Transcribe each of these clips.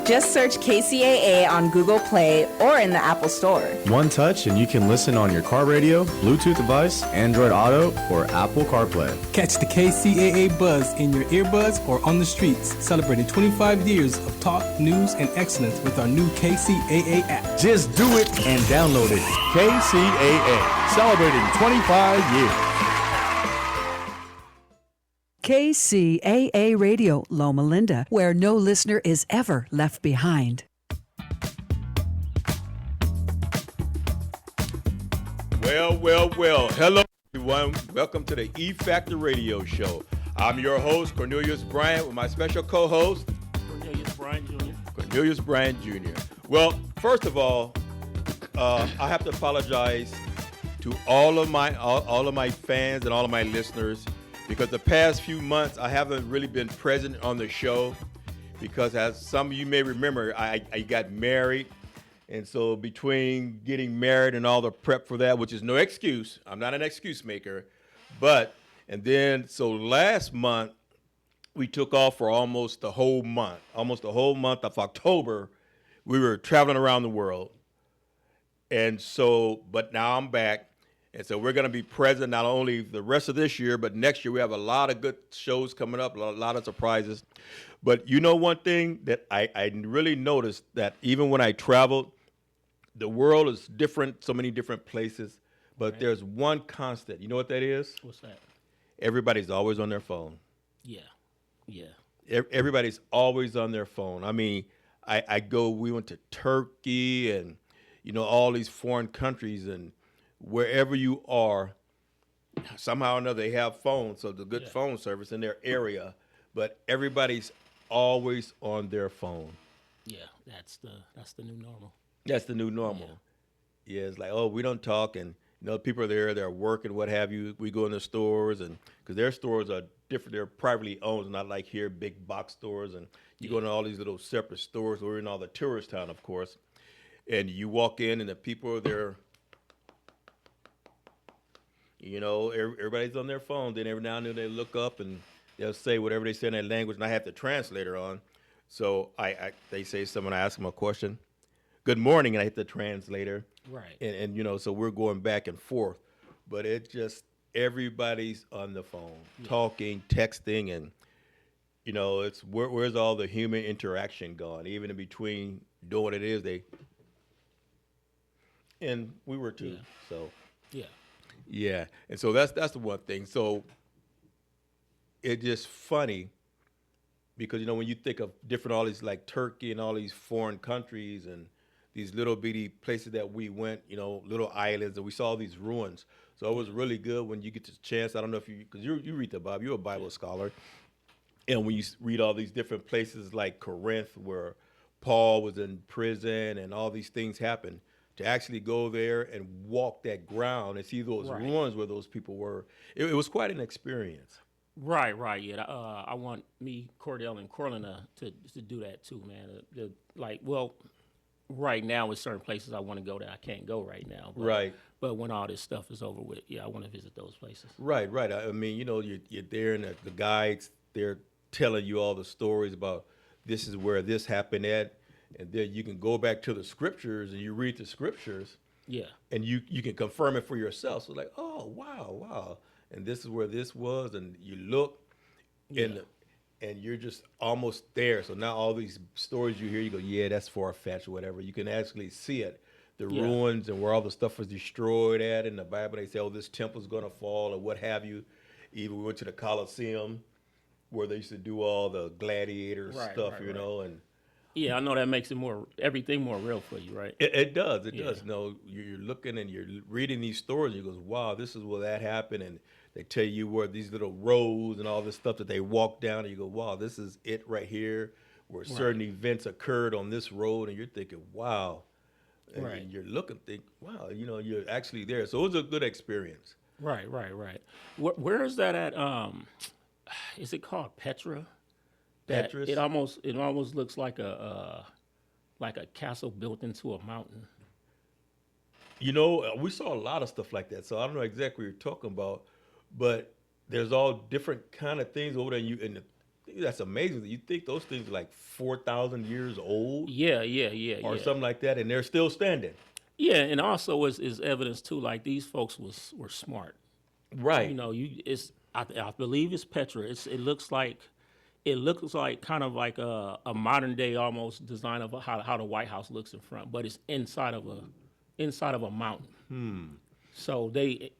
Just search KCAA on Google Play or in the Apple Store. One touch and you can listen on your car radio, Bluetooth device, Android Auto, or Apple CarPlay. Catch the KCAA buzz in your earbuds or on the streets, celebrating 25 years of talk, news, and excellence with our new KCAA app. Just do it and download it. KCAA, celebrating 25 years. KCAA Radio, Loma Linda, where no listener is ever left behind. Well. Hello, everyone. Welcome to the E Factor Radio Show. I'm your host, Cornelius Bryant, with my special co-host, Cornelius Bryant Jr. Well, first of all, I have to apologize to all of my fans and all of my listeners, because the past few months I haven't really been present on the show because, as some of you may remember, I got married. And so between getting married and all the prep for that, which is no excuse, I'm not an excuse maker, so last month we took off for almost the whole month of October. We were traveling around the world. And so, but now I'm back. And so we're going to be present not only the rest of this year, but next year we have a lot of good shows coming up, a lot of surprises. But you know, one thing that I really noticed, that even when I traveled, the world is different, so many different places, but right. There's one constant. You know what that is? What's that? Everybody's always on their phone. Yeah. Everybody's always on their phone. I mean, we went to Turkey and, all these foreign countries, and wherever you are, somehow or another they have phones, so the good phone service in their area, but everybody's always on their phone. Yeah, that's the new normal. That's the new normal. Yeah, it's like, oh, we don't talk, and people are there, they're working, what have you. We go in the stores, and because their stores are different, they're privately owned, not like here, big box stores, and you go into all these little separate stores. We're in all the tourist town, of course, and you walk in, and the people are there. Everybody's on their phone. Then every now and then they look up and they'll say whatever they say in their language, and I have the translator on. So they say something, I ask them a question. Good morning, and I hit the translator. Right. And so we're going back and forth. But it just, everybody's on the phone, talking, texting, and, it's where's all the human interaction gone? Even in between doing what it is, and we were too, so. Yeah. Yeah, and so that's the one thing. So it's just funny because, when you think of all these, like Turkey and all these foreign countries and these little bitty places that we went, little islands, and we saw these ruins. So it was really good when you get the chance. I don't know if because you read the Bible, you're a Bible scholar. And when you read all these different places like Corinth, where Paul was in prison and all these things happened, to actually go there and walk that ground and see those ruins where those people were, it was quite an experience. Right. Yeah, I want me, Cordell, and Corlin to do that too, man. Right now, with certain places I want to go that I can't go right now. But when all this stuff is over with, I want to visit those places. Right. I mean, you're there, and the guides, they're telling you all the stories about this is where this happened at. And then you can go back to the scriptures and you read the scriptures. Yeah. And you can confirm it for yourself. So like, oh, wow. And this is where this was. And you look and you're just almost there. So now all these stories you hear, you go, yeah, that's far-fetched or whatever. You can actually see it. The ruins and where all the stuff was destroyed at. In the Bible, they say, oh, this temple's going to fall or what have you. Even we went to the Colosseum where they used to do all the gladiator stuff, and yeah, I know that makes everything more real for you, right? It does. It does. You're looking and you're reading these stories. And you go, wow, this is where that happened. And they tell you where these little roads and all this stuff that they walk down. And you go, wow, this is it right here, where certain events occurred on this road. And you're thinking, wow. And you're looking, think, wow, you're actually there. So it was a good experience. Right. Where is that at? Is it called Petra? Petrus? It almost looks like a castle built into a mountain. We saw a lot of stuff like that, so I don't know exactly what you're talking about, but there's all different kind of things over there. that's amazing. You think those things are like 4,000 years old, Yeah, or something like that, and they're still standing. Yeah, and also is evidence too. Like these folks were smart. Right. You know, I believe it's Petra. It looks like kind of like a modern day almost design of how the White House looks in front, but it's inside of a mountain. So they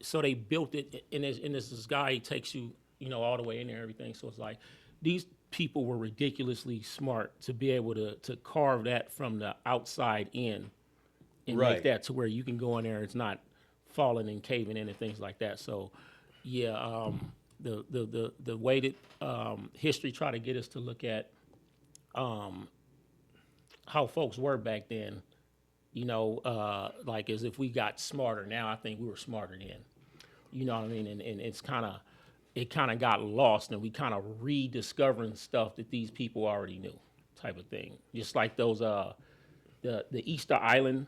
built it, and this guy takes you all the way in there and everything. So it's like these people were ridiculously smart to be able to carve that from the outside in and make that to where you can go in there. It's not falling and caving in and things like that. So yeah, the way that history tried to get us to look at how folks were back then, like as if we got smarter now. I think we were smarter then. You know what I mean? And it kind of got lost, and we kind of rediscovering stuff that these people already knew, type of thing. Just like those the Easter Island,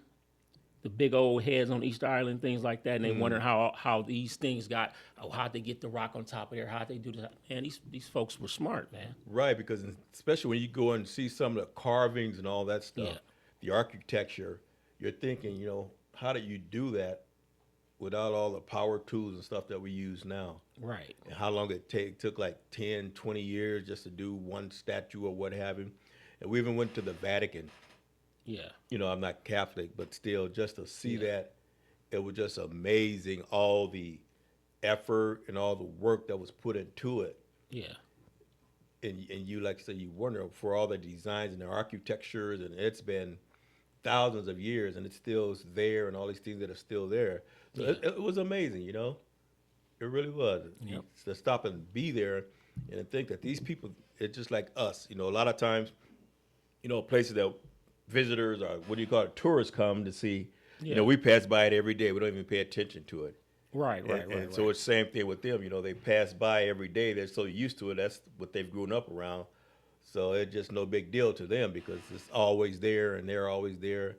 the big old heads on Easter Island, things like that, and they wonder how these things got, how'd they get the rock on top of there, how'd they do that? Man, these folks were smart, man. Right, because especially when you go and see some of the carvings and all that stuff, the architecture, you're thinking, how did you do that without all the power tools and stuff that we use now? Right. And how long it took like 10, 20 years just to do one statue or what have you. And we even went to the Vatican. Yeah. I'm not Catholic, but still, just to see that, it was just amazing, all the effort and all the work that was put into it. Yeah. And you, like I said, you wonder for all the designs and the architectures, and it's been thousands of years, and it still is there, and all these things that are still there. So it was amazing, It really was. Yep. To stop and be there and to think that these people, it's just like us. A lot of times, places that visitors or tourists come to see, we pass by it every day. We don't even pay attention to it. Right. So it's the same thing with them. They pass by every day. They're so used to it. That's what they've grown up around. So it's just no big deal to them because it's always there and they're always there.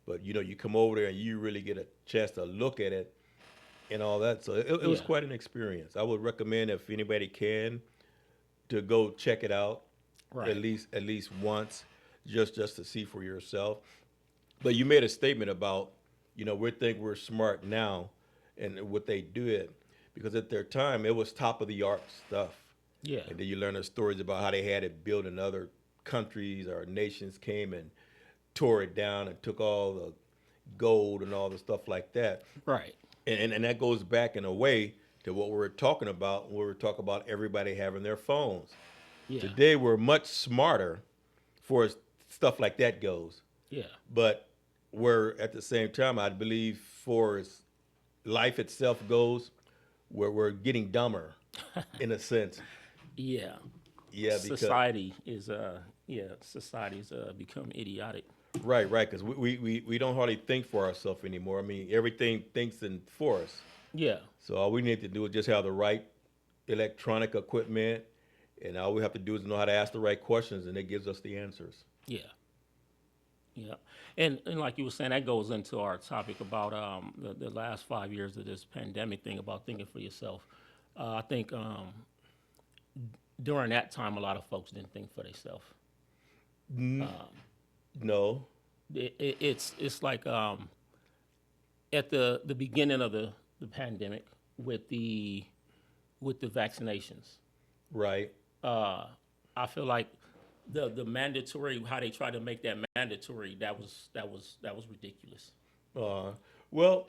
But, you come over there and you really get a chance to look at it and all that. So it was quite an experience. I would recommend, if anybody can, to go check it out at least once, just to see for yourself. But you made a statement about, we think we're smart now and what they did, because at their time it was top of the art stuff. Yeah. And then you learn the stories about how they had it built in other countries or nations came and tore it down and took all the gold and all the stuff like that. Right. And that goes back in a way to what we were talking about when we were talking about everybody having their phones. Yeah. Today we're much smarter for stuff like that goes. Yeah. But we're at the same time, I believe, for as life itself goes, we're getting dumber in a sense. Yeah. Yeah. Because, society's become idiotic. Right. Because we don't hardly think for ourselves anymore. I mean, everything thinks for us. Yeah. So all we need to do is just have the right electronic equipment, and all we have to do is know how to ask the right questions, and it gives us the answers. Yeah. Yeah. And like you were saying, that goes into our topic about the last 5 years of this pandemic thing, about thinking for yourself. I think during that time, a lot of folks didn't think for themselves. No. It's like at the beginning of the pandemic with the vaccinations. Right. I feel like the mandatory, how they tried to make that mandatory, that was ridiculous. Well,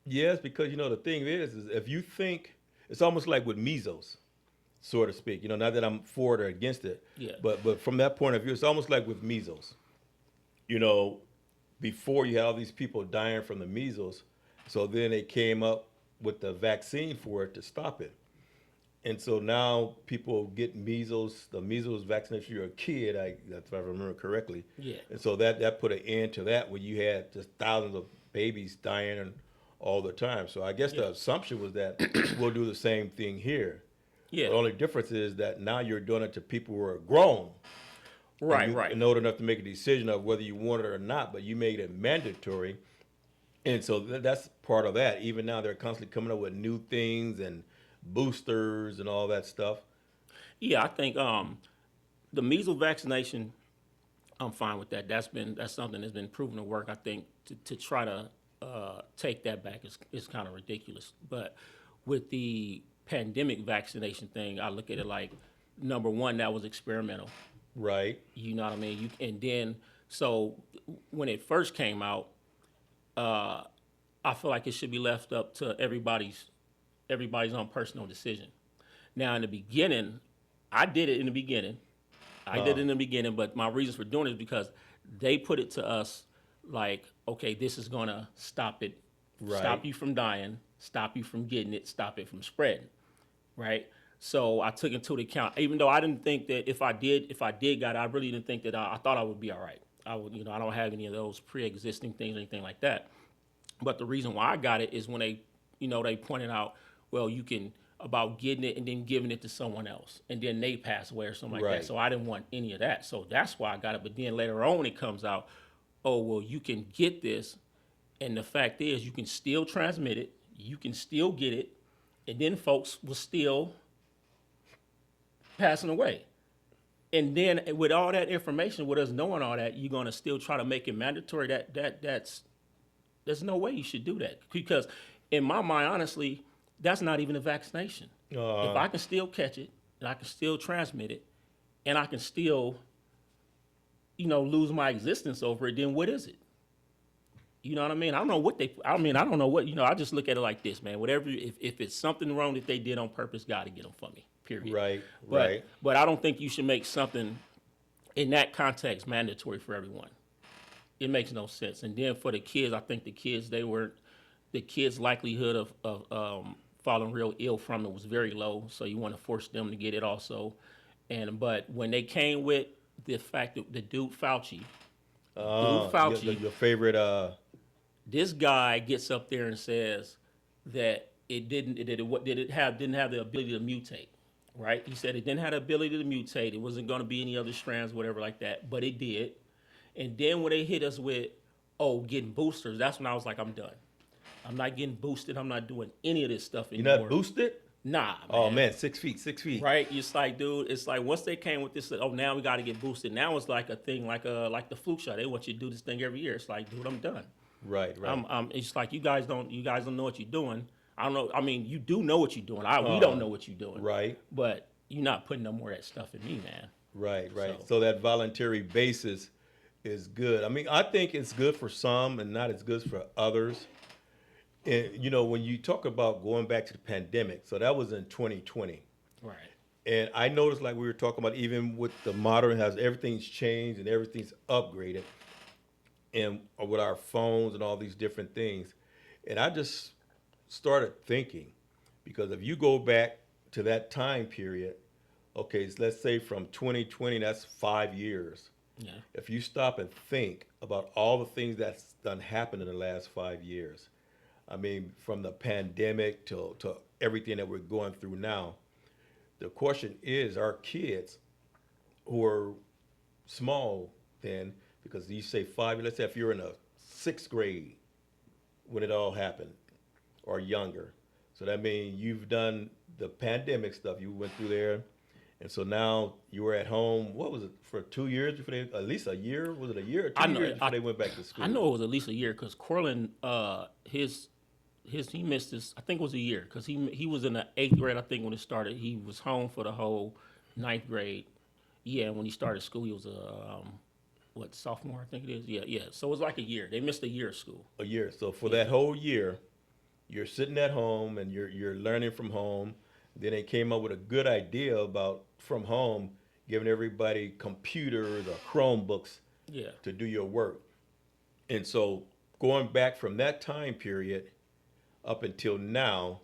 yes, because the thing is if you think, it's almost like with measles, so to speak. Not that I'm for it or against it. Yeah. But from that point of view, it's almost like with measles. Before you had all these people dying from the measles, so then they came up with the vaccine for it to stop it. And so now people get measles, the measles vaccination, you're a kid, if I remember correctly. Yeah. And so that put an end to that when you had just thousands of babies dying all the time. So I guess the assumption was that we'll do the same thing here. Yeah. The only difference is that now you're doing it to people who are grown. Right. And old enough to make a decision of whether you want it or not, but you made it mandatory. And so that's part of that. Even now they're constantly coming up with new things and boosters and all that stuff. Yeah, I think the measles vaccination, I'm fine with that. That's something that's been proven to work. I think to try to take that back is kind of ridiculous. But with the pandemic vaccination thing, I look at it like, number one, that was experimental. Right. You know what I mean? And then, so when it first came out, I feel like it should be left up to everybody's own personal decision. Now, in the beginning, I did it in the beginning. But my reasons for doing it is because they put it to us like, okay, this is gonna stop it, stop you from dying, stop you from getting it, stop it from spreading, right? So I took into account, even though I didn't think that if I did got it, I really didn't think that I thought I would be all right. I don't have any of those pre-existing things or anything like that. But the reason why I got it is when they pointed out, well, you can, about getting it and then giving it to someone else, and then they pass away or something like that. So I didn't want any of that. So that's why I got it. But then later on it comes out, oh, well, you can get this, and the fact is you can still transmit it, you can still get it, and then folks will still passing away. And then with all that information, with us knowing all that, you're gonna still try to make it mandatory. There's no way you should do that, because in my mind, honestly, that's not even a vaccination. If I can still catch it, and I can still transmit it, and I can still, lose my existence over it, then what is it? You know what I mean? I don't know what I just look at it like this, man. Whatever, if it's something wrong that they did on purpose, God to get them for me, period. Right. But I don't think you should make something in that context mandatory for everyone. It makes no sense. And then for the kids, I think the kids' likelihood of falling real ill from it was very low. So you want to force them to get it also. But when they came with the fact that the dude Fauci, your favorite. This guy gets up there and says that didn't have the ability to mutate, right? He said it didn't have the ability to mutate. It wasn't going to be any other strands, whatever like that, but it did. And then when they hit us with, getting boosters, that's when I was like, I'm done. I'm not getting boosted. I'm not doing any of this stuff anymore. You're not boosted? Nah, man. Oh, man, 6 feet. Right? It's like, dude, it's like once they came with this, now we got to get boosted. Now it's like a thing, like the flu shot. They want you to do this thing every year. It's like, dude, I'm done. Right. It's like you guys don't know what you're doing. I don't know. I mean, you do know what you're doing. We don't know what you're doing. Right. But you're not putting no more of that stuff in me, man. Right. So that voluntary basis is good. I mean, I think it's good for some and not as good for others. And, when you talk about going back to the pandemic, so that was in 2020. Right. And I noticed, like we were talking about, even with the modern house, everything's changed and everything's upgraded. And with our phones and all these different things. And I just started thinking, because if you go back to that time period, okay, so let's say from 2020, that's 5 years. Yeah. If you stop and think about all the things that's done happened in the last 5 years, I mean, from the pandemic to everything that we're going through now, the question is, our kids who are small then, because you say 5, let's say if you're in a 6th grade when it all happened, or younger. So that means you've done the pandemic stuff, you went through there, and so now you were at home, what was it, for 2 years before at least a year? Was it a year or 2 years before they went back to school? I know it was at least a year, because Corlin, he missed his, I think it was a year, because he was in the 8th grade, I think, when it started. He was home for the whole 9th grade. Yeah, and when he started school, he was a, sophomore, I think it is? Yeah. So it was like a year. They missed a year of school. A year. So for that whole year, you're sitting at home and you're learning from home. Then they came up with a good idea about from home, giving everybody computers or Chromebooks to do your work. And so going back from that time period up until now,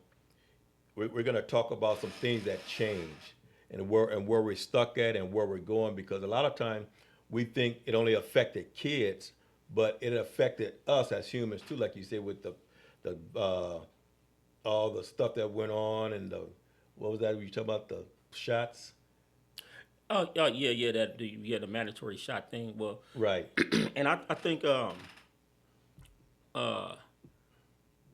we're going to talk about some things that change and where we're stuck at and where we're going, because a lot of time we think it only affected kids, but it affected us as humans too, like you said, with the all the stuff that went on and what was that? Were you talking about the shots? The mandatory shot thing. Well, right. And I think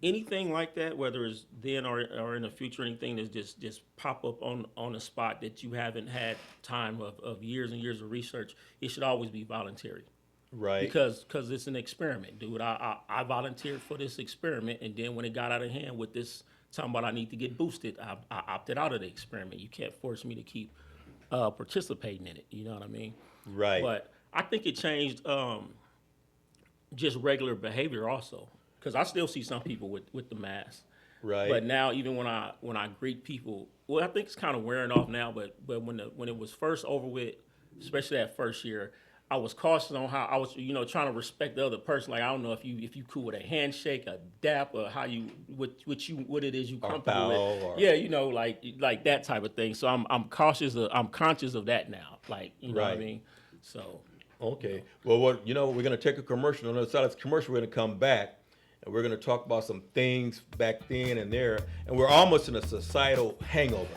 anything like that, whether it's then or in the future, anything that's just pop up on a spot that you haven't had time of years and years of research, it should always be voluntary. Right. Because it's an experiment, dude. I volunteered for this experiment, and then when it got out of hand with this talking about I need to get boosted, I opted out of the experiment. You can't force me to keep participating in it. You know what I mean? Right. But I think it changed just regular behavior also, because I still see some people with the mask. Right. But now even when I greet people, well, I think it's kind of wearing off now. But when it was first over with, especially that first year, I was cautious on how I was, trying to respect the other person. Like, I don't know if you cool with a handshake, a dap, or how you what it is you comfortable with. Yeah, like that type of thing. So I'm conscious of that now. Like, you know what I mean? So. Okay. Well, we're going to take a commercial. On the other side of this commercial, we're going to come back, and we're going to talk about some things back then and there. And we're almost in a societal hangover.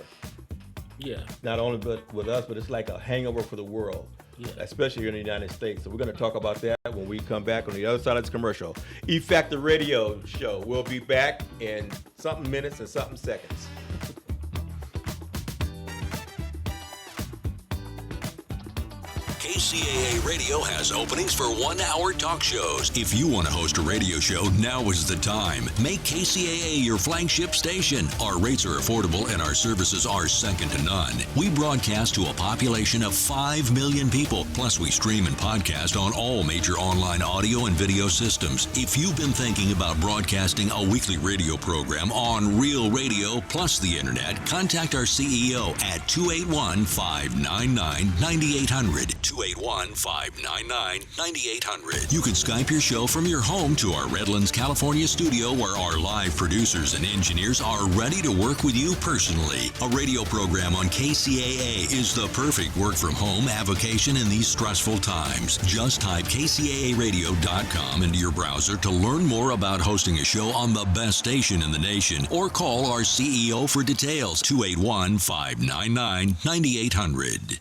Yeah. Not only with us, but it's like a hangover for the world. Yeah. Especially here in the United States. So we're going to talk about that when we come back on the other side of this commercial. E-Factor Radio Show. We'll be back in something minutes and something seconds. KCAA Radio has openings for 1-hour talk shows. If you want to host a radio show, now is the time. Make KCAA your flagship station. Our rates are affordable and our services are second to none. We broadcast to a population of 5 million people. Plus, we stream and podcast on all major online audio and video systems. If you've been thinking about broadcasting a weekly radio program on Real Radio plus the internet, contact our CEO at 281-599-9800. 281-599-9800. You can Skype your show from your home to our Redlands, California studio, where our live producers and engineers are ready to work with you personally. A radio program on KCAA is the perfect work from home avocation in these stressful times. Just type kcaaradio.com into your browser to learn more about hosting a show on the best station in the nation, or call our CEO for details, 281-599-9800.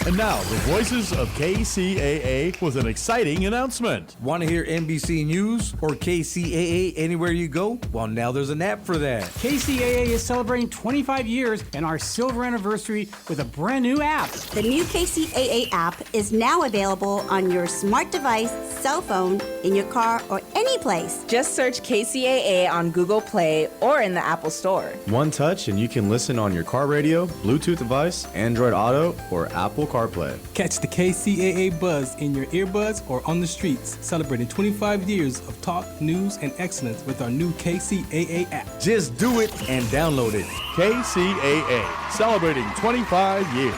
And now, the voices of KCAA with an exciting announcement. Want to hear NBC News or KCAA anywhere you go? Well, now there's an app for that. KCAA is celebrating 25 years and our silver anniversary with a brand new app. The new KCAA app is now available on your smart device, cell phone, in your car, or any place. Just search KCAA on Google Play or in the Apple Store. One touch and you can listen on your car radio, Bluetooth device, Android Auto, or Apple CarPlay. Catch the KCAA buzz in your earbuds or on the streets, celebrating 25 years of talk, news, and excellence with our new KCAA app. Just do it and download it. KCAA, celebrating 25 years.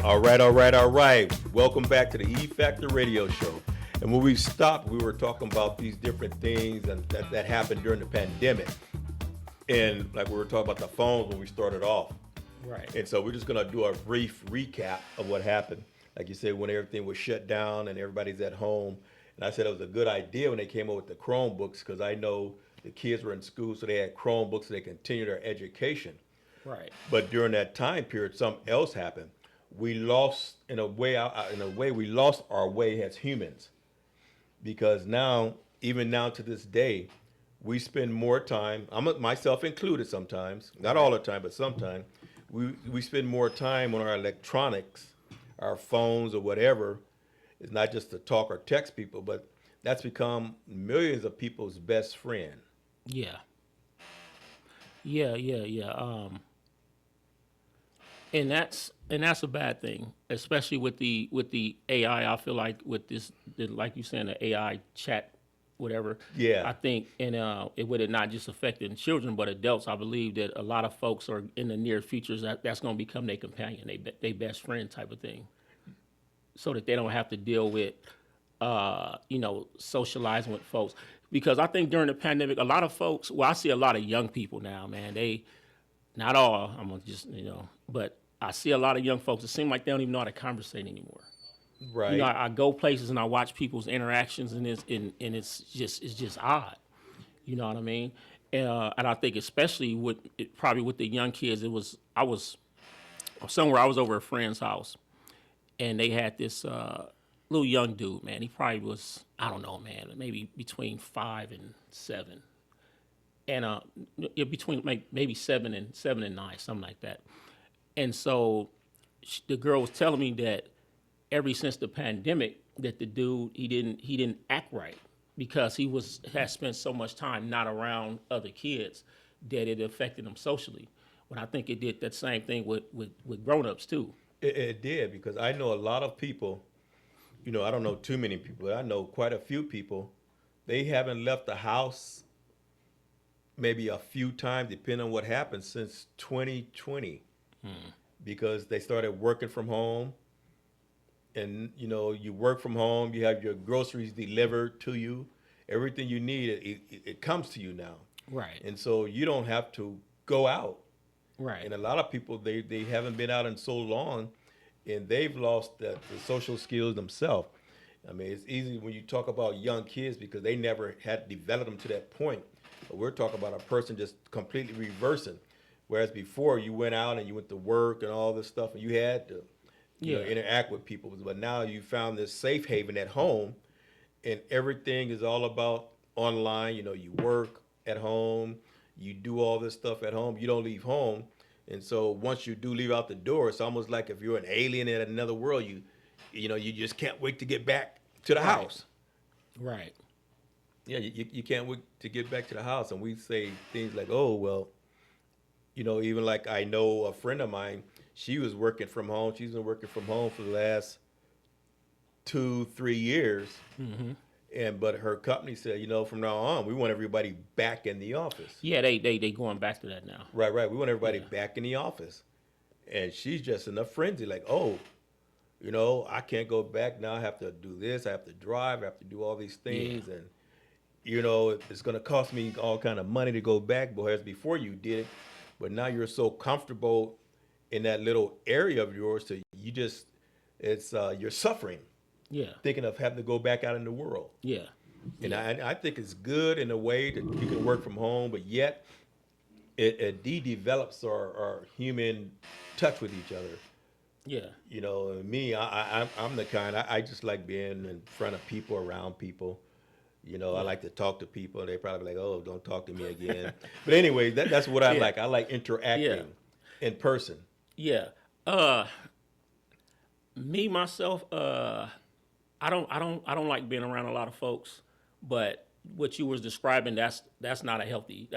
All right. Welcome back to the E-Factor Radio Show. And when we stopped, we were talking about these different things that happened during the pandemic. And like we were talking about the phones when we started off. Right. And so we're just going to do a brief recap of what happened. Like you said, when everything was shut down and everybody's at home. And I said it was a good idea when they came up with the Chromebooks, because I know the kids were in school, so they had Chromebooks so they continued their education. Right. But during that time period, something else happened. We lost, in a way, we lost our way as humans. Because now, even now to this day, we spend more time, myself included sometimes, not all the time, but sometimes, we spend more time on our electronics, our phones or whatever. It's not just to talk or text people, but that's become millions of people's best friend. Yeah. And that's a bad thing, especially with the AI. I feel like with this, like you saying, the AI chat, whatever. Yeah. I think, and it would not just affecting children, but adults. I believe that a lot of folks are in the near future that's going to become their companion, their best friend type of thing, so that they don't have to deal with, socializing with folks. Because I think during the pandemic, a lot of folks. Well, I see a lot of young people now, man. They, not all. I'm gonna just, but I see a lot of young folks. It seems like they don't even know how to conversate anymore. Right. I go places and I watch people's interactions, and it's just odd. You know what I mean? And I think especially with the young kids, I was somewhere. I was over a friend's house, and they had this little young dude, man. He probably was, I don't know, man, maybe between 5 and 7. And between maybe 7 and 9, something like that. And so the girl was telling me that ever since the pandemic, that the dude he didn't act right because he had spent so much time not around other kids that it affected him socially. But I think it did that same thing with grown-ups too. It did, because I know a lot of people, you know, I don't know too many people, but I know quite a few people, they haven't left the house maybe a few times, depending on what happened, since 2020. Because they started working from home. And, you know, you work from home, you have your groceries delivered to you. Everything you need, it comes to you now. Right. And so you don't have to go out. Right. And a lot of people, they haven't been out in so long, and they've lost the social skills themselves. I mean, it's easy when you talk about young kids because they never had developed them to that point. But we're talking about a person just completely reversing. Whereas before, you went out and you went to work and all this stuff, and you had to you know, interact with people. But now you found this safe haven at home, and everything is all about online. You know, you work at home, you do all this stuff at home, you don't leave home. And so once you do leave out the door, it's almost like if you're an alien in another world, you know, you just can't wait to get back to the house. Right. Yeah, you can't wait to get back to the house. And we say things like, oh, well, you know, even like I know a friend of mine, she was working from home. She's been working from home for the last 2-3 years. Mm-hmm. But her company said, you know, from now on, we want everybody back in the office. Yeah, they going back to that now. Right. We want everybody back in the office. And she's just in a frenzy, like, oh, you know, I can't go back now. I have to do this. I have to drive. I have to do all these things. And, you know, it's going to cost me all kind of money to go back, whereas before you did it. But now you're so comfortable in that little area of yours, so you just, you're suffering. Yeah. Thinking of having to go back out in the world. Yeah. And I think it's good in a way that you can work from home, but yet it de-develops our human touch with each other. Yeah. You know, me, I'm the kind, I just like being in front of people, around people. You know, I like to talk to people. They probably like, oh, don't talk to me again. But anyway, that's what I like. I like interacting in person. Yeah. Me, myself, I don't like being around a lot of folks, but what you was describing, that's not a healthy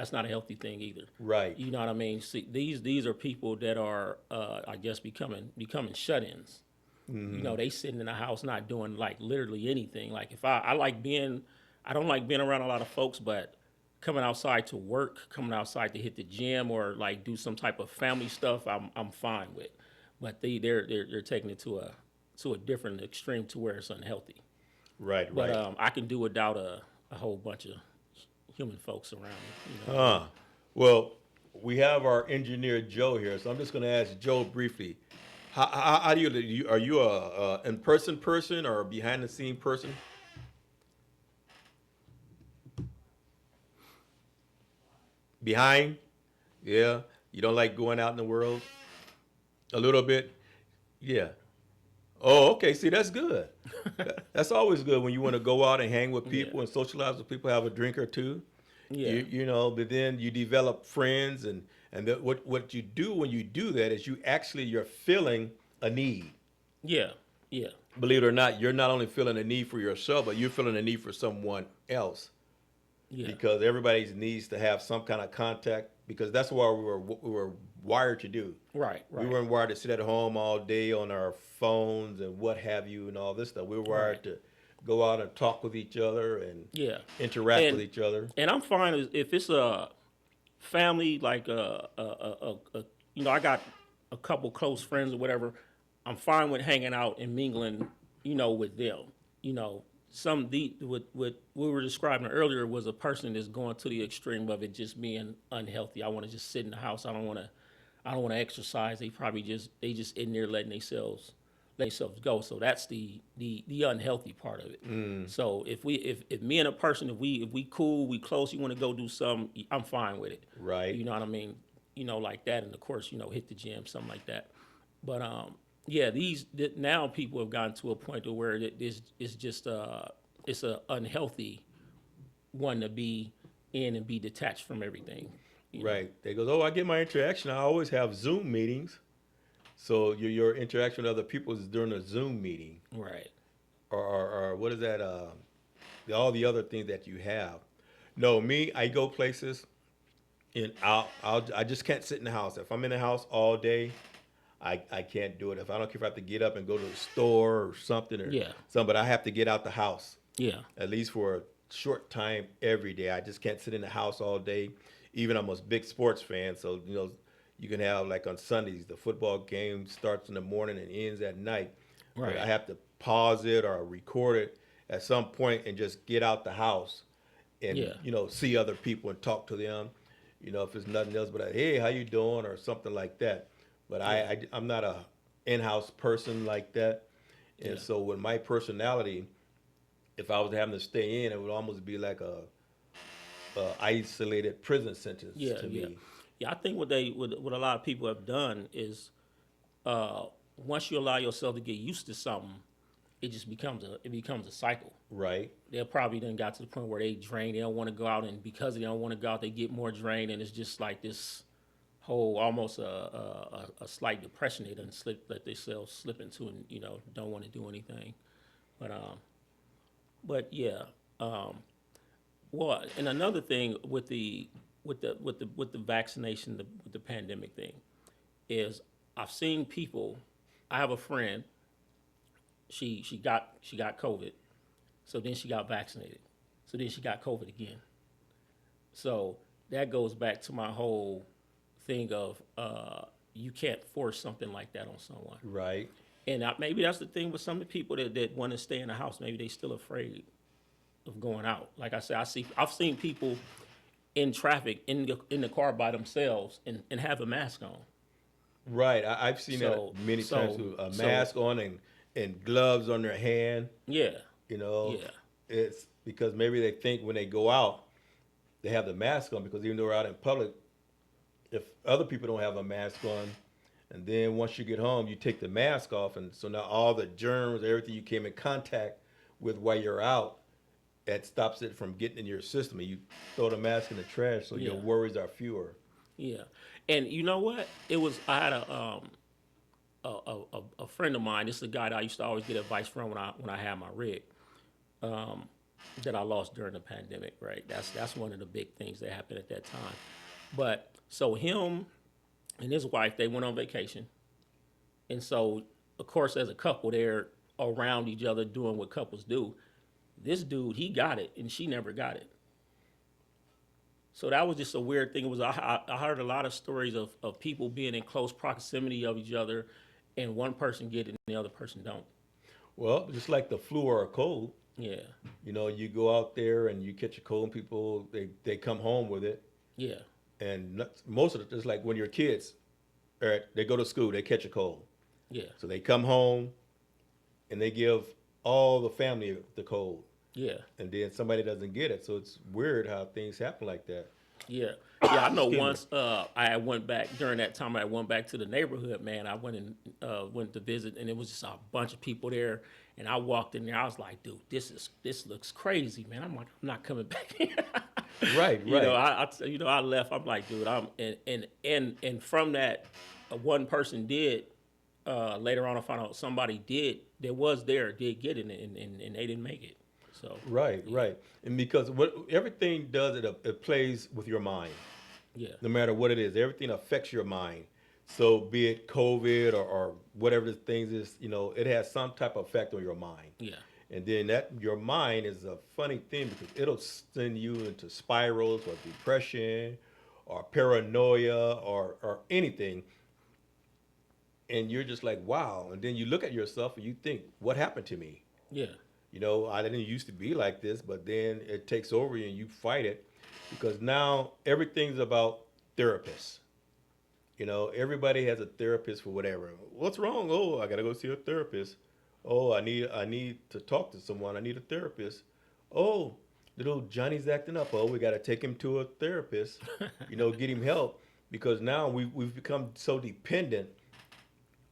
thing either. Right. You know what I mean? See, these are people that are I guess becoming shut-ins. Mm-hmm. You know, they sitting in the house not doing like literally anything. Like if I don't like being around a lot of folks, but coming outside to work, coming outside to hit the gym or like do some type of family stuff, I'm fine with. But they're taking it to a different extreme to where it's unhealthy. Right. But I can do without a whole bunch of human folks around me. You know? Well, we have our engineer Joe here, so I'm just going to ask Joe briefly. How do you are you a in-person person or a behind-the-scene person? Behind? Yeah. You don't like going out in the world? A little bit? Yeah. Oh, okay. See, that's good. That's always good when you want to go out and hang with people and socialize with people, have a drink or two. Yeah. You know, but then you develop friends, and what you do when you do that is you're filling a need. Yeah. Yeah. Believe it or not, you're not only feeling a need for yourself, but you're feeling a need for someone else. Yeah. Because everybody needs to have some kind of contact, because that's what we were wired to do. Right. We weren't wired to sit at home all day on our phones and what have you and all this stuff. We were wired to go out and talk with each other and interact with each other. And I'm fine if it's a family, like you know, I got a couple close friends or whatever. I'm fine with hanging out and mingling, you know, with them. You know, what we were describing earlier was a person that's going to the extreme of it just being unhealthy. I want to just sit in the house. I don't want to exercise. They just in there letting themselves go. So that's the unhealthy part of it. So if me and a person, if we cool, we close, you want to go do something, I'm fine with it. Right. You know what I mean? You know, like that. And of course, you know, hit the gym, something like that. But now people have gotten to a point to where it's just it's a unhealthy one to be in and be detached from everything. Right. They go, I get my interaction. I always have Zoom meetings. So your interaction with other people is during a Zoom meeting. Right. Or what is that? All the other things that you have. No, me, I go places and I just can't sit in the house. If I'm in the house all day, I can't do it. If I don't care if I have to get up and go to the store or something but I have to get out the house. Yeah. At least for a short time every day. I just can't sit in the house all day. Even I'm a big sports fan, so you can have like on Sundays the football game starts in the morning and ends at night. Right. But I have to pause it or record it at some point and just get out the house and see other people and talk to them. If it's nothing else but hey, how you doing or something like that. But I'm not a in-house person like that, and so with my personality, if I was having to stay in, it would almost be like a isolated prison sentence to me. Yeah, I think what a lot of people have done is once you allow yourself to get used to something, it just becomes a cycle. Right. They'll probably then got to the point where they drain. They don't want to go out, and because they don't want to go out, they get more drained, and it's just like this whole almost a slight depression they let themselves slip into, and don't want to do anything. But yeah. Well, and another thing with the vaccination, with the pandemic thing, is I've seen people. I have a friend. She got COVID, so then she got vaccinated, so then she got COVID again. So that goes back to my whole thing of you can't force something like that on someone. Right. And maybe that's the thing with some of the people that want to stay in the house. Maybe they still afraid of going out. Like I said, I've seen people in traffic in the car by themselves and have a mask on. Right, I've seen that many times with a mask on and gloves on their hand. Yeah. It's because maybe they think when they go out, they have the mask on, because even though they're out in public, if other people don't have a mask on, and then once you get home, you take the mask off, and so now all the germs, everything you came in contact with while you're out, that stops it from getting in your system, and you throw the mask in the trash, so your worries are fewer. Yeah, and you know what? I had a friend of mine. This is a guy that I used to always get advice from when I had my rig, that I lost during the pandemic. Right, that's one of the big things that happened at that time. But so him and his wife, they went on vacation, and so of course as a couple, they're around each other doing what couples do. This dude, he got it, and she never got it. So that was just a weird thing. I heard a lot of stories of people being in close proximity of each other, and one person get it and the other person don't. Well, just like the flu or a cold. Yeah. You go out there and you catch a cold, and people, they come home with it. Yeah. And most of it, just like when you're kids, they go to school, they catch a cold. Yeah. So they come home and they give all the family the cold. Yeah. And then somebody doesn't get it. So it's weird how things happen like that. Yeah. Yeah, I know once I went back, during that time I went back to the neighborhood, man. I went to visit, and it was just a bunch of people there. And I walked in there, I was like, dude, this looks crazy, man. I'm like, I'm not coming back here. Right. I left. I'm like, dude, and from that, one person did. Later on, I found out somebody did get it, and they didn't make it. So right. And because everything does, it plays with your mind. Yeah. No matter what it is, everything affects your mind. So be it COVID or whatever the things is, it has some type of effect on your mind. Yeah. And then your mind is a funny thing, because it'll send you into spirals or depression or paranoia or anything. And you're just like, wow. And then you look at yourself and you think, what happened to me? Yeah. I didn't used to be like this, but then it takes over you and you fight it, because now everything's about therapists. Everybody has a therapist for whatever. What's wrong? Oh, I got to go see a therapist. Oh, I need to talk to someone. I need a therapist. Oh, little Johnny's acting up. Oh, we got to take him to a therapist, get him help, because now we've become so dependent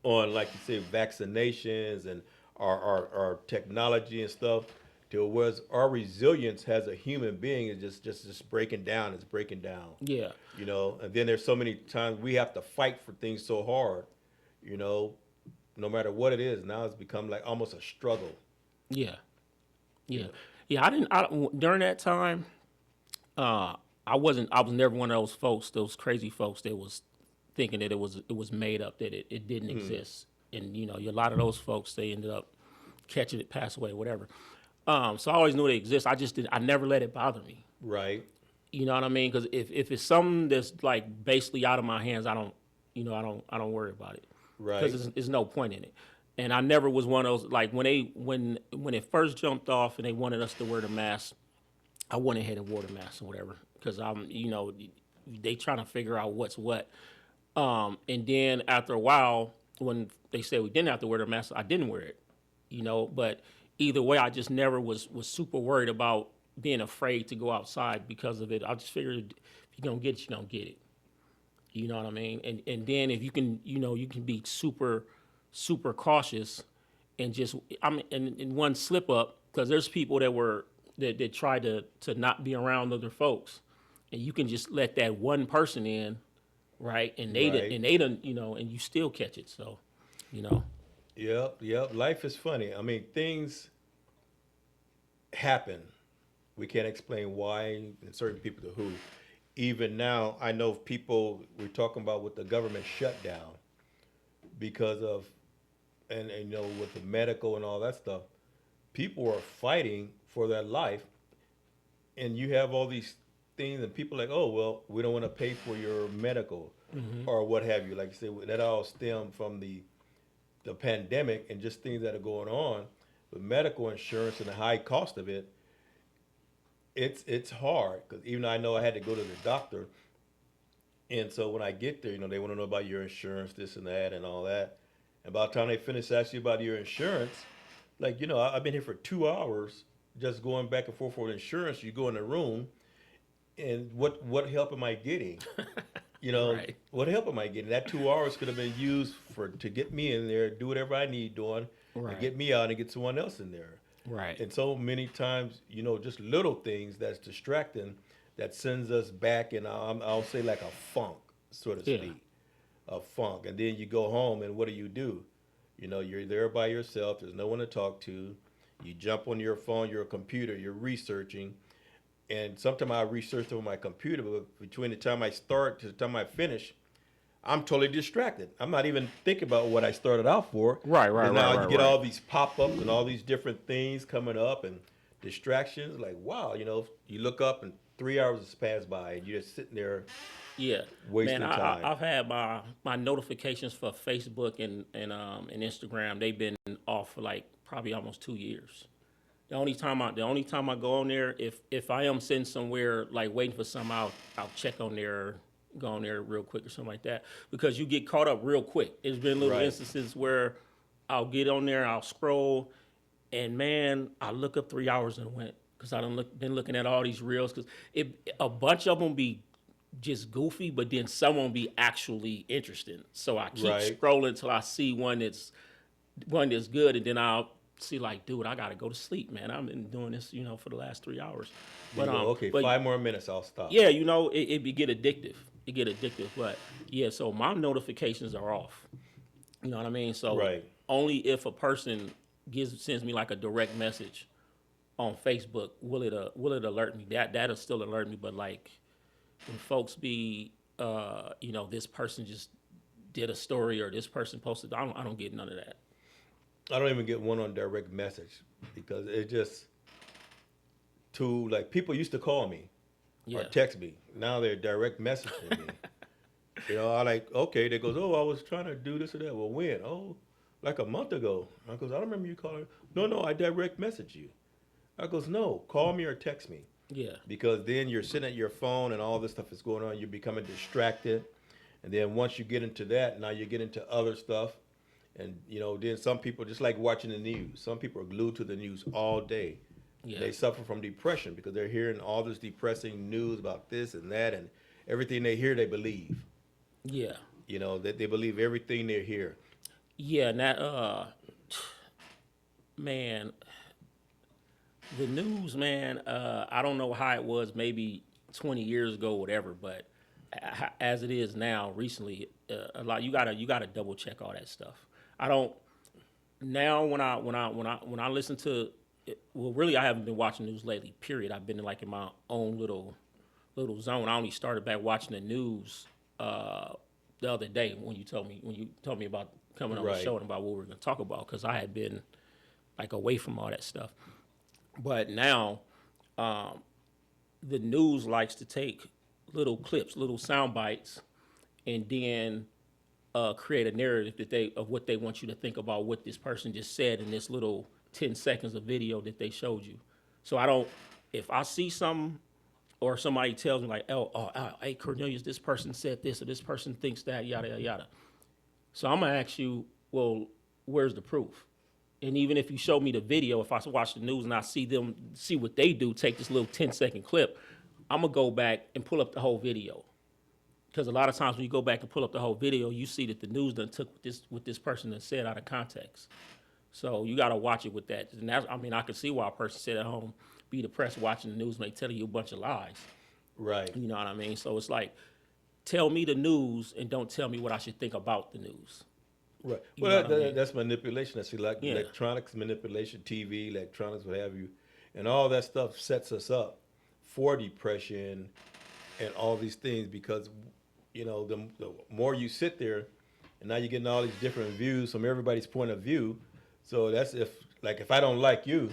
on, like you say, vaccinations and our technology and stuff, to where our resilience as a human being is just breaking down. It's breaking down. Yeah. You know, and then there's so many times we have to fight for things so hard, you know, no matter what it is. Now it's become like almost a struggle. Yeah. Yeah. Yeah. During that time, I was never one of those folks, those crazy folks that was thinking that it was made up, that it didn't exist. And, you know, a lot of those folks, they ended up catching it, pass away, whatever. So I always knew they exist. I never let it bother me. Right. You know what I mean? Because if it's something that's like basically out of my hands, I don't worry about it. Right. Because there's no point in it. And I never was one of those, like when it first jumped off and they wanted us to wear the mask, I went ahead and wore the mask or whatever. Because they trying to figure out what's what. And then after a while, when they said we didn't have to wear the mask, I didn't wear it. You know, but either way, I just never was super worried about being afraid to go outside because of it. I just figured if you're gonna get it, you're gonna get it. You know what I mean? And then if you can, you can be super, super cautious and just, in one slip up, because there's people that try to not be around other folks, and you can just let that one person in, right? And they done, and you still catch it. So, Yep. Life is funny. I mean, things happen. We can't explain why, and certain people to who. Even now, I know people we're talking about with the government shutdown because of, and with the medical and all that stuff, people are fighting for their life, and you have all these things, and people are like, oh, well, we don't want to pay for your medical or what have you. Like you said, that all stemmed from the pandemic and just things that are going on with medical insurance and the high cost of it. It's hard, because even though I know I had to go to the doctor, and so when I get there, they want to know about your insurance, this and that and all that. And by the time they finish asking you about your insurance, like, I've been here for 2 hours just going back and forth for insurance. You go in the room, and what help am I getting? Right. What help am I getting? That 2 hours could have been used to get me in there, do whatever I need doing, right, and get me out and get someone else in there. Right. And so many times, just little things that's distracting that sends us back in, I'll say, like a funk, so to speak. A funk. And then you go home, and what do? You're there by yourself. There's no one to talk to. You jump on your phone, your computer, you're researching. And sometimes I research on my computer, but between the time I start to the time I finish, I'm totally distracted. I'm not even thinking about what I started out for. Right. And now you get all these pop-ups and all these different things coming up and distractions. Like, wow, you look up and 3 hours has passed by and you're just sitting there wasting time. I've had my notifications for Facebook and Instagram. They've been off for like probably almost 2 years. The only time I go on there, if I am sitting somewhere like waiting for something, I'll check on there, go on there real quick or something like that, because you get caught up real quick. There's been little instances where I'll get on there, I'll scroll, and man, I look up 3 hours and went, because been looking at all these reels, because a bunch of them be just goofy, but then some will be actually interesting. So I keep scrolling until I see one that's good, and then I'll see, like, dude, I gotta go to sleep, man. I've been doing this, for the last 3 hours. But okay, but 5 more minutes, I'll stop. Yeah, it get addictive. But yeah, so my notifications are off. You know what I mean? So only if a person sends me like a direct message on Facebook will it alert me. That'll still alert me. But like when folks be this person just did a story or this person posted, I don't get none of that. I don't even get one on direct message, because it just like people used to call me or text me. Now they're direct messaging me. I like, okay, they goes, oh, I was trying to do this or that. Well, when? Oh, like a month ago. I goes, I don't remember you calling. No, I direct message you. I goes, no, call me or text me. Yeah. Because then you're sitting at your phone and all this stuff is going on. You're becoming distracted. And then once you get into that, now you get into other stuff. And, then some people, just like watching the news, some people are glued to the news all day. Yeah. They suffer from depression because they're hearing all this depressing news about this and that, and everything they hear, they believe. Yeah. That they believe everything they hear. Yeah, and that man, the news, man. I don't know how it was maybe 20 years ago, whatever, but as it is now, recently, a lot you gotta double check all that stuff. I don't now when I listen to well, really, I haven't been watching news lately. Period. I've been in my own little zone. I only started back watching the news the other day when you told me about coming on the show and about what we were going to talk about, because I had been away from all that stuff. But now, the news likes to take little clips, little sound bites, and then create a narrative of what they want you to think about what this person just said in this little 10 seconds of video that they showed you. So if I see something or somebody tells me hey, Cornelius, this person said this or this person thinks that, yada, yada, yada. So I'm going to ask you, well, where's the proof? And even if you show me the video, if I watch the news and I see what they do, take this little 10-second clip, I'm going to go back and pull up the whole video. Because a lot of times when you go back and pull up the whole video, you see that the news done took what this person has said out of context. So you got to watch it with that. And I can see why a person sit at home, be depressed watching the news, may tell you a bunch of lies. Right. You know what I mean? So it's tell me the news and don't tell me what I should think about the news. Right. You Well, know what I mean? that's manipulation. That's electronics manipulation, TV, electronics, what have you. And all that stuff sets us up for depression and all these things because, the more you sit there and now you're getting all these different views from everybody's point of view. So that's if I don't like you,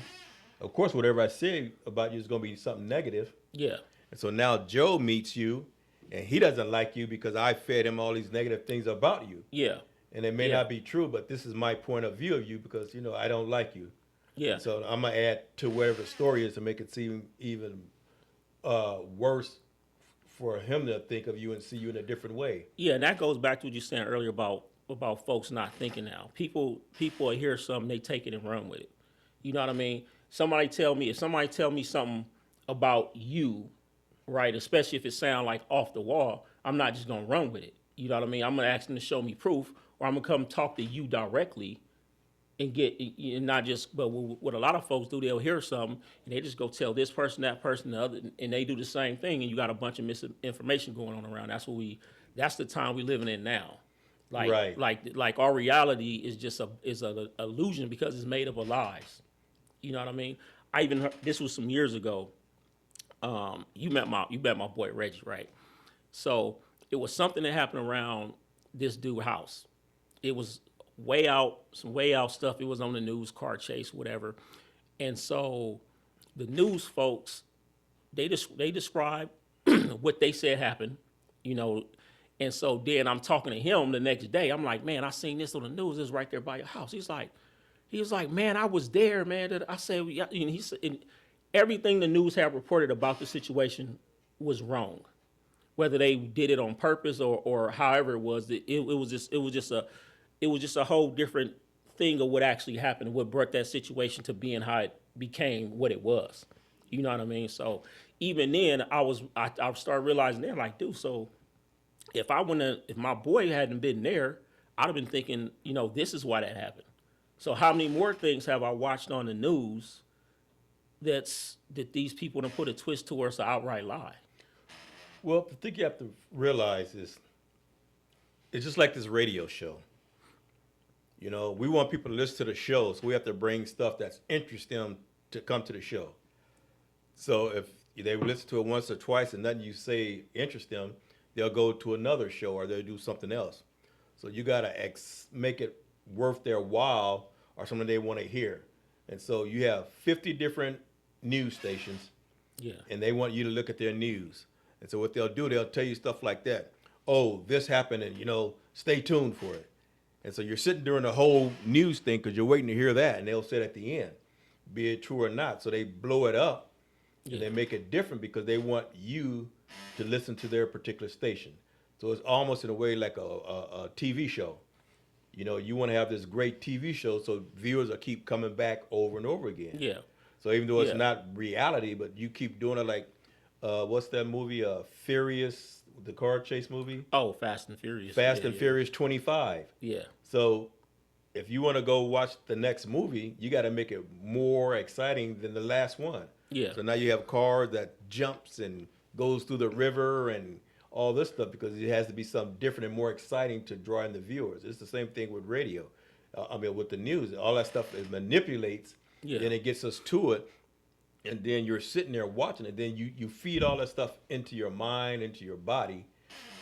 of course, whatever I say about you is going to be something negative. Yeah. And so now Joe meets you, and he doesn't like you because I fed him all these negative things about you. Yeah. And it may not be true, but this is my point of view of you because, I don't like you. Yeah. So I'm going to add to whatever the story is to make it seem even worse for him to think of you and see you in a different way. Yeah, and that goes back to what you were saying earlier about folks not thinking now. People hear something, they take it and run with it. You know what I mean? If somebody tell me something about you, right, especially if it sounds off the wall, I'm not just going to run with it. You know what I mean? I'm going to ask them to show me proof, or I'm going to come talk to you directly and not just, but what a lot of folks do, they'll hear something and they just go tell this person, that person, the other, and they do the same thing, and you got a bunch of misinformation going on around. That's the time we're living in now. Like our reality is just is an illusion because it's made up of lies. You know what I mean? I even heard, this was some years ago. You met my boy Reggie, right? So it was something that happened around this dude's house. It was some way out stuff. It was on the news, car chase, whatever. And so the news folks, they described what they said happened, And so then I'm talking to him the next day. I'm like, man, I seen this on the news. It's right there by your house. He was like, man, I was there, man. I said, he said, and everything the news had reported about the situation was wrong. Whether they did it on purpose or however it was just a whole different thing of what actually happened, what brought that situation to being how it became what it was. You know what I mean? So even then, I started realizing then, dude, so if my boy hadn't been there, I'd have been thinking, this is why that happened. So how many more things have I watched on the news that these people done put a twist to, or it's an outright lie? Well, the thing you have to realize is it's just like this radio show. We want people to listen to the show, so we have to bring stuff that's interesting them to come to the show. So if they listen to it once or twice and nothing you say interests them, they'll go to another show or they'll do something else. So you got to make it worth their while or something they want to hear. And so you have 50 different news stations, and they want you to look at their news. And so what they'll do, they'll tell you stuff like that. Oh, this happened, and, stay tuned for it. And so you're sitting during the whole news thing because you're waiting to hear that, and they'll say it at the end, be it true or not. So they blow it up, and they make it different because they want you to listen to their particular station. So it's almost in a way like a TV show. You want to have this great TV show so viewers will keep coming back over and over again. Yeah. So even though it's not reality, but you keep doing it what's that movie, Furious, the car chase movie? Oh, Fast and Furious. Fast and Furious 25. Yeah. So if you want to go watch the next movie, you got to make it more exciting than the last one. Yeah. So now you have cars that jumps and goes through the river and all this stuff because it has to be something different and more exciting to draw in the viewers. It's the same thing with radio. With the news, all that stuff it manipulates, then it gets us to it, and then you're sitting there watching it. Then you feed all that stuff into your mind, into your body,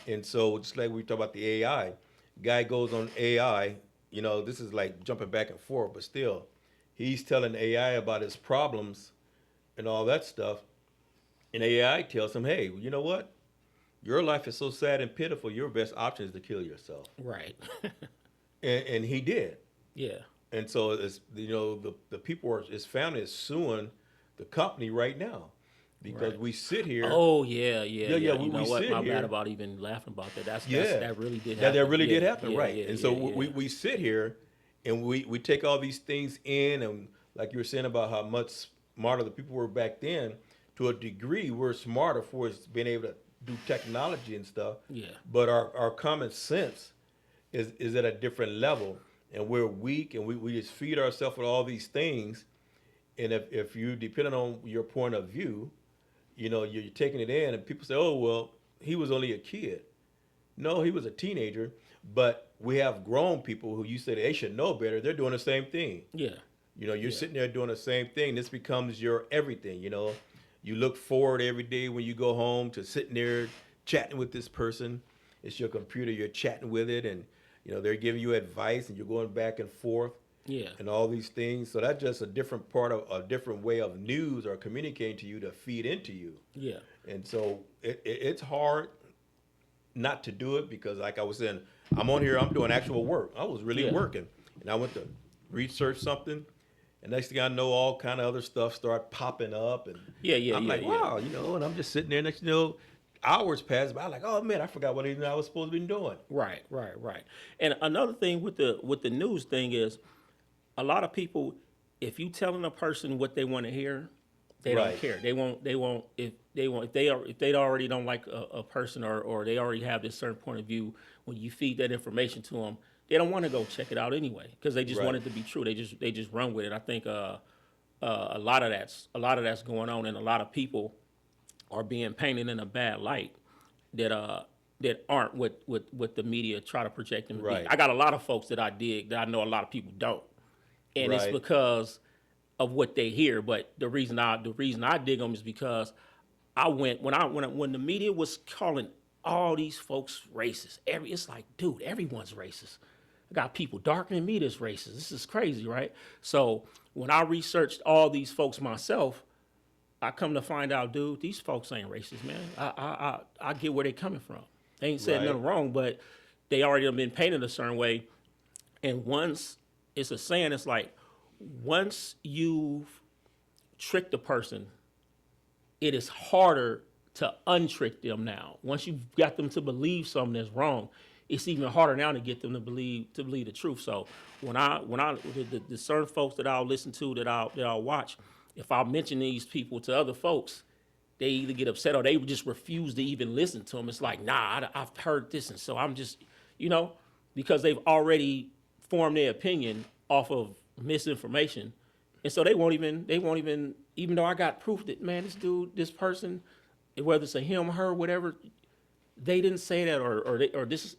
and so just like we talk about the AI, guy goes on AI. This is like jumping back and forth, but still, he's telling AI about his problems and all that stuff, and AI tells him, hey, you know what? Your life is so sad and pitiful. Your best option is to kill yourself. Right. And he did. Yeah. And so it's the people his family is suing the company right now because we sit here. Oh yeah. You know what? My bad about even laughing about that. That really did happen. That really did yeah, happen, right? And so we sit here and we take all these things in, and like you were saying about how much smarter the people were back then. To a degree, we're smarter for us being able to do technology and stuff. Yeah. But our common sense is at a different level, and we're weak, and we just feed ourselves with all these things. And if you depending on your point of view, you're taking it in, and people say, oh, well, he was only a kid. No, he was a teenager, but we have grown people who you say they should know better. They're doing the same thing. Yeah. You're sitting there doing the same thing. This becomes your everything, You look forward every day when you go home to sitting there chatting with this person. It's your computer, you're chatting with it, and they're giving you advice, and you're going back and forth. Yeah. And all these things. So that's just a different part of a different way of news or communicating to you to feed into you. Yeah. And so it's hard not to do it because, like I was saying, I'm on here, I'm doing actual work. I was really working. And I went to research something. And next thing I know, all kind of other stuff start popping up. And I'm like, wow, and I'm just sitting there. Next thing you know, hours pass by. I'm like, oh man, I forgot what even I was supposed to be doing. Right. And another thing with the news thing is, a lot of people, if you telling a person what they want to hear, they don't care. They won't if they already don't like a person or they already have this certain point of view. When you feed that information to them, they don't want to go check it out anyway because they just want it to be true. They just run with it. I think a lot of that's going on, and a lot of people are being painted in a bad light that aren't what the media try to project them to be. I got a lot of folks that I dig that I know a lot of people don't, and it's because of what they hear. But the reason I dig them is because when the media was calling all these folks racist, it's like, dude, everyone's racist. I got people darker than me that's racist. This is crazy, right? So when I researched all these folks myself, I come to find out, dude, these folks ain't racist, man. I get where they coming from. They ain't said nothing wrong, but they already have been painted a certain way. And once, it's a saying, it's like, once you've tricked a person, it is harder to untrick them now. Once you've got them to believe something that's wrong, it's even harder now to get them to believe the truth. So when the certain folks that I'll listen to, that I'll watch, if I mention these people to other folks, they either get upset or they just refuse to even listen to them. It's like, nah, I've heard this, and so I'm just, because they've already formed their opinion off of misinformation, and so they won't even, even though I got proof that, man, this dude, this person, whether it's a him, her, whatever, they didn't say that, or this is,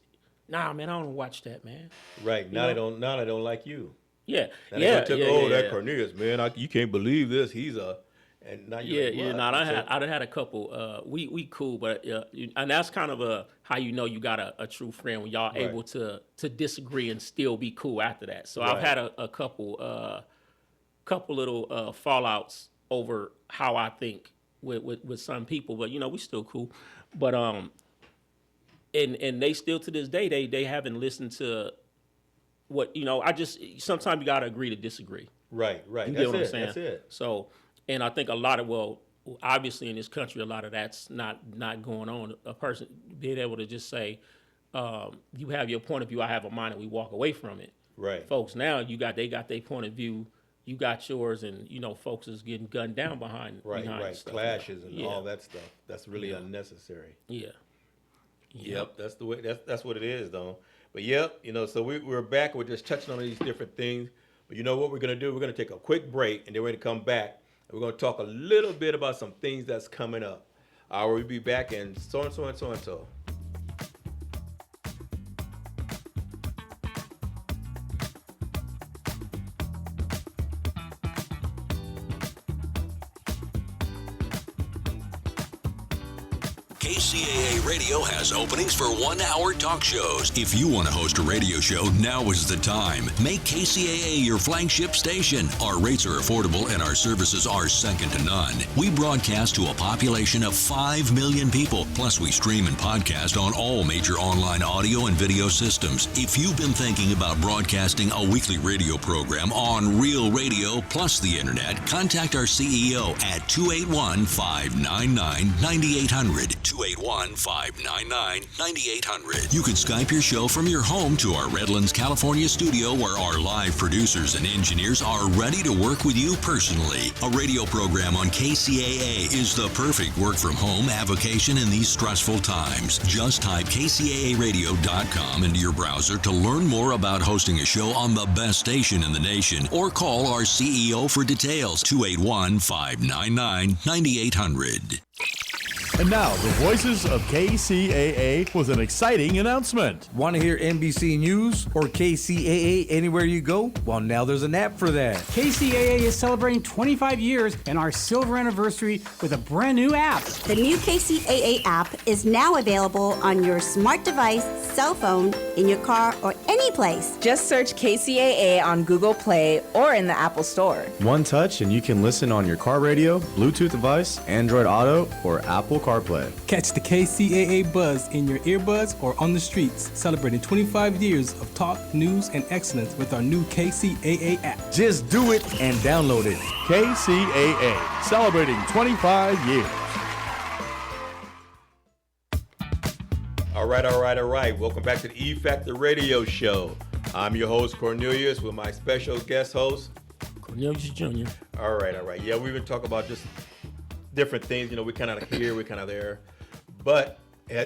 nah, man, I don't watch that, man. Right. Now they don't like you. Yeah. That Cornelius, man, you can't believe this. He's a, and now you're I'd had a couple. We cool, but and that's kind of how you know you got a true friend when y'all able to disagree and still be cool after that. So I've had a couple little fallouts over how I think with some people, but we still cool. But and they still to this day they haven't listened to what sometimes you gotta agree to disagree. Right. You get what I'm saying? That's it. So, and I think a lot of obviously in this country a lot of that's not going on. A person being able to just say, you have your point of view, I have a mine, and we walk away from it. Right. Folks, now they got their point of view, you got yours, and folks is getting gunned down behind stuff. Clashes and all that stuff. That's really unnecessary. Yeah. Yep, that's the way. That's what it is, though. But yep, so we're back. We're just touching on these different things. But you know what we're going to do? We're going to take a quick break, and then we're going to come back. And we're going to talk a little bit about some things that's coming up. We'll be back in so and so and so and so. KCAA Radio has openings for 1-hour talk shows. If you want to host a radio show, now is the time. Make KCAA your flagship station. Our rates are affordable and our services are second to none. We broadcast to a population of 5 million people. Plus, we stream and podcast on all major online audio and video systems. If you've been thinking about broadcasting a weekly radio program on Real Radio plus the internet, contact our CEO at 281-599-9800. 281-599-9800. You can Skype your show from your home to our Redlands, California studio where our live producers and engineers are ready to work with you personally. A radio program on KCAA is the perfect work from home avocation in these stressful times. Just type kcaaradio.com into your browser to learn more about hosting a show on the best station in the nation or call our CEO for details. 281-599-9800. And now, the voices of KCAA with an exciting announcement. Want to hear NBC News or KCAA anywhere you go? Well, now there's an app for that. KCAA is celebrating 25 years and our silver anniversary with a brand new app. The new KCAA app is now available on your smart device, cell phone, in your car, or any place. Just search KCAA on Google Play or in the Apple Store. One touch and you can listen on your car radio, Bluetooth device, Android Auto, or Apple CarPlay. Catch the KCAA buzz in your earbuds or on the streets, celebrating 25 years of talk, news, and excellence with our new KCAA app. Just do it and download it. KCAA, celebrating 25 years. All right. Welcome back to the E Factor Radio Show. I'm your host, Cornelius, with my special guest host, Cornelius Jr. All right. Yeah, we've been talking about just different things. We're kind of here, we're kind of there. But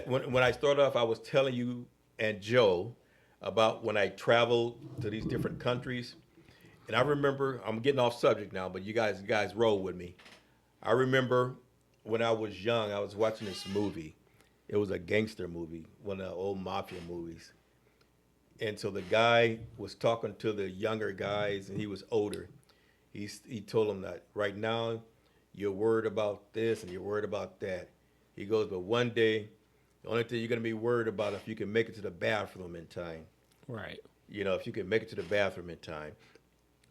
when I started off, I was telling you and Joe about when I traveled to these different countries. And I remember, I'm getting off subject now, but you guys roll with me. I remember when I was young, I was watching this movie. It was a gangster movie, one of the old mafia movies. And so the guy was talking to the younger guys, and he was older. He told them that right now, you're worried about this and you're worried about that. He goes, but one day, the only thing you're going to be worried about is if you can make it to the bathroom in time. Right. If you can make it to the bathroom in time.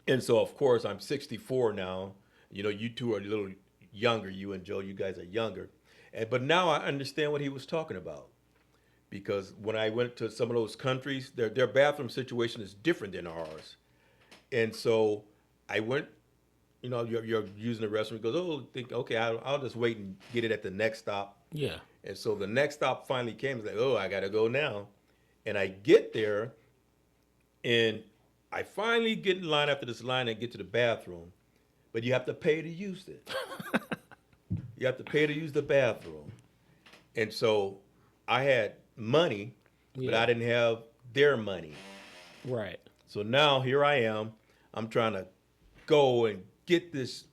And so, of course, I'm 64 now. You two are a little younger. You and Joe, you guys are younger. But now I understand what he was talking about. Because when I went to some of those countries, their bathroom situation is different than ours. And so I went, you're using the restroom. He goes, okay, I'll just wait and get it at the next stop. Yeah. And so the next stop finally came. It's like, I got to go now. And I get there, and I finally get in line after this line and get to the bathroom. But you have to pay to use it. You have to pay to use the bathroom. And so I had money, but I didn't have their money. Right. So now here I am. I'm trying to go and get this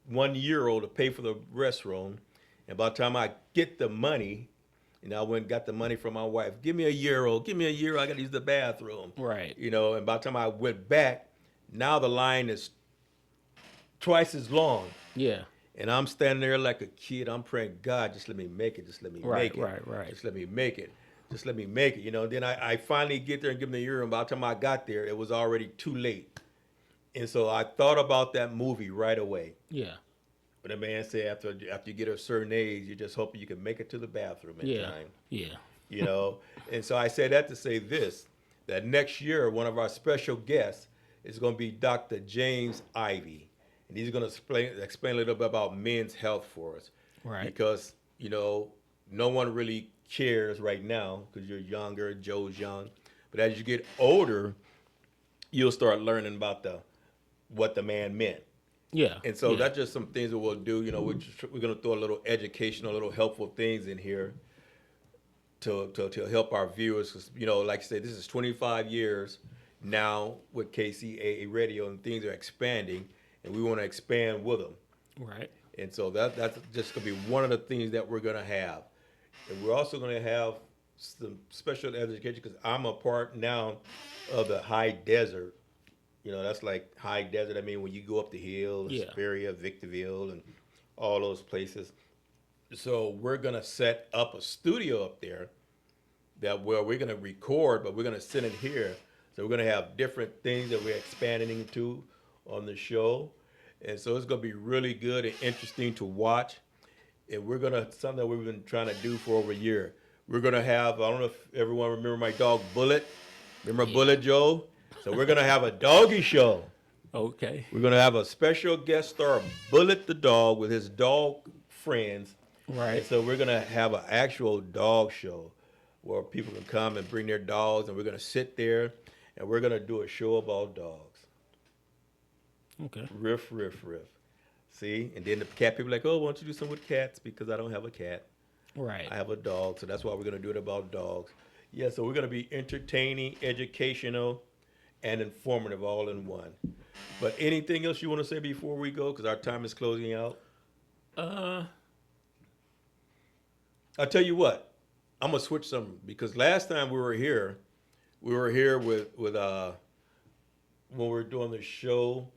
1 euro to pay for the restroom. And by the time I get the money, I went and got the money from my wife. Give me a euro. I got to use the bathroom. Right. And by the time I went back, now the line is twice as long. Yeah. And I'm standing there like a kid. I'm praying, God, just let me make it. Just let me make it. Right. Just let me make it. Then I finally get there and give them the euro. And by the time I got there, it was already too late. And so I thought about that movie right away. Yeah. When the man said after you get a certain age, you're just hoping you can make it to the bathroom in time. Yeah. And so I say that to say this, that next year, one of our special guests is going to be Dr. James Ivey. And he's going to explain a little bit about men's health for us. Right. Because, no one really cares right now because you're younger, Joe's young. But as you get older, you'll start learning about what the man meant. Yeah. And so that's just some things that we'll do. We're going to throw a little educational, little helpful things in here. to help our viewers. 'Cause, you know, like I said, this is 25 years now with KCAA Radio, and things are expanding, and we want to expand with them. Right. And so that's just going to be one of the things that we're going to have. And we're also going to have some special education, because I'm a part now of the high desert. You know, that's like high desert. I mean, when you go up the hill, Hesperia, Victorville, and all those places. So we're going to set up a studio up there where we're going to record, but we're going to send it here. So we're going to have different things that we're expanding into on the show. And so it's going to be really good and interesting to watch. And we're going to, something that we've been trying to do for over a year. We're going to have, I don't know if everyone remember my dog Bullet. Remember Bullet Joe? So we're going to have a doggy show. Okay. We're going to have a special guest star, Bullet the dog, with his dog friends. Right. And so we're going to have an actual dog show where people can come and bring their dogs, and we're going to sit there, and we're going to do a show about dogs. Okay. Riff. See? And then the cat people are like, oh, why don't you do something with cats? Because I don't have a cat. Right. I have a dog, so that's why we're going to do it about dogs. Yeah, so we're going to be entertaining, educational, and informative all in one. But anything else you want to say before we go? Because our time is closing out. I'll tell you what. I'm going to switch something. Because last time we were here with when we were doing the show,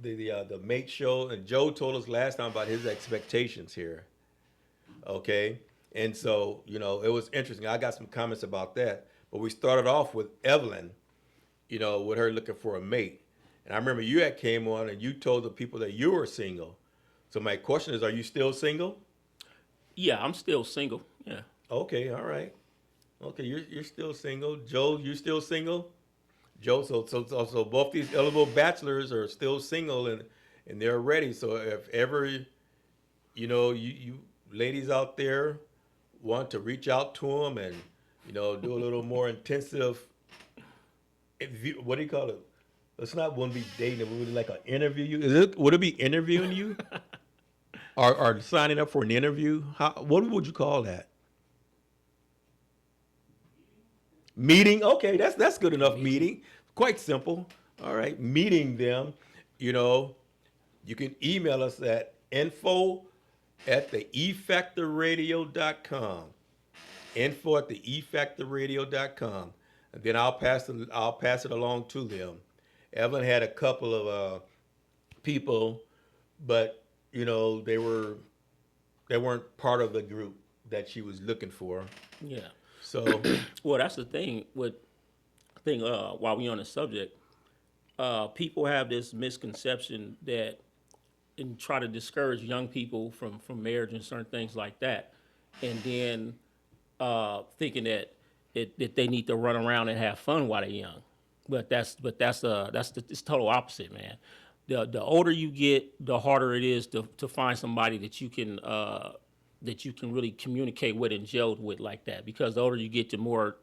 the mate show, and Joe told us last time about his expectations here. Okay? And so, you know, it was interesting. I got some comments about that. But we started off with Evelyn, you know, with her looking for a mate. And I remember you had came on and you told the people that you were single. So my question is, are you still single? Yeah, I'm still single. Yeah. Okay, all right. Okay, you're still single. Joe, you still single? Joe, so both these eligible bachelors are still single and they're ready. So if ever, you know, you ladies out there want to reach out to them and, you know, do a little more intensive, what do you call it? It's not one be dating, it would be like an interview. Would it be interviewing you? or signing up for an interview? What would you call that? Meeting? Okay, that's good enough. Meeting. Quite simple. All right. Meeting them. You know, you can email us at info@theefactorradio.com. info@theefactorradio.com. And then I'll pass it along to them. Evelyn had a couple of people, but you know, they weren't part of the group that she was looking for. Yeah. So, well, that's the thing. While we're on the subject, people have this misconception that, and try to discourage young people from marriage and certain things like that, and then thinking that they need to run around and have fun while they're young. But it's total opposite, man. The older you get, the harder it is to find somebody that you can really communicate with and gel with like that. Because the older you get, the more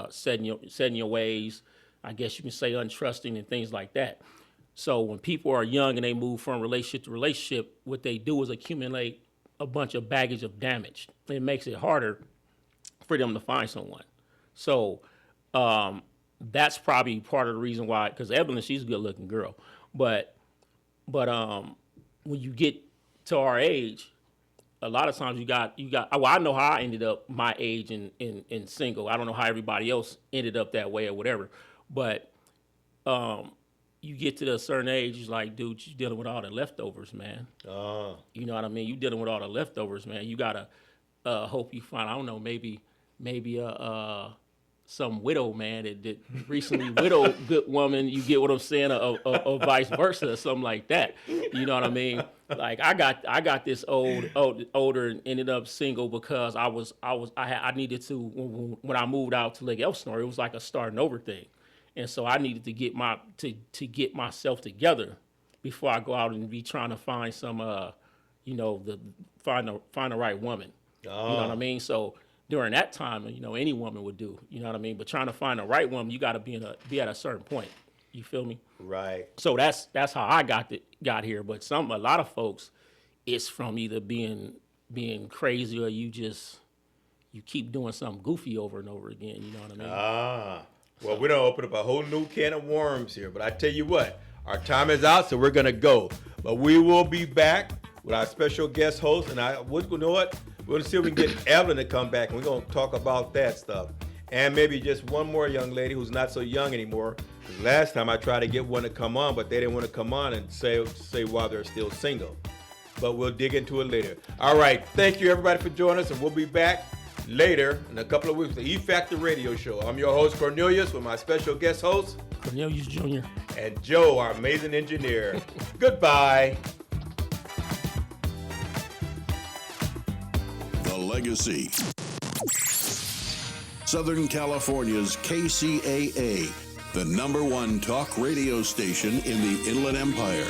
set in your ways, I guess you can say untrusting and things like that. So when people are young and they move from relationship to relationship, what they do is accumulate a bunch of baggage of damage. It makes it harder for them to find someone. So that's probably part of the reason why, because Evelyn, she's a good looking girl. But when you get to our age, a lot of times you got. Well, I know how I ended up my age and single. I don't know how everybody else ended up that way or whatever. But you get to a certain age, it's like, dude, you're dealing with all the leftovers, man. You know what I mean? You're dealing with all the leftovers, man. You gotta hope you find, I don't know, maybe some widow man that recently widowed good woman. You get what I'm saying, or vice versa, or something like that. You know what I mean? Like I got this older and ended up single because I needed to, when I moved out to Lake Elsinore, it was like a starting over thing, and so I needed to get get myself together before I go out and be trying to find some find the right woman. You know what I mean? So during that time, you know, any woman would do. You know what I mean? But trying to find the right woman, you got to be at a certain point. You feel me? Right. So that's how I got here. But a lot of folks, it's from either being crazy or you just you keep doing something goofy over and over again. You know what I mean? Well, we don't open up a whole new can of worms here, but I tell you what, our time is out, so we're gonna go. But we will be back with our special guest host, and you know what? We're gonna see if we can get Evelyn to come back, and we're gonna talk about that stuff. And maybe just one more young lady who's not so young anymore. Because last time I tried to get one to come on, but they didn't want to come on and say why they're still single. But we'll dig into it later. All right, thank you everybody for joining us, and we'll be back later in a couple of weeks with the E-Factor Radio Show. I'm your host, Cornelius, with my special guest host, Cornelius Jr. and Joe, our amazing engineer. Goodbye. The Legacy. Southern California's KCAA, the #1 talk radio station in the Inland Empire.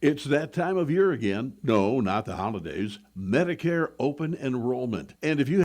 It's that time of year again. No, not the holidays. Medicare open enrollment. And if you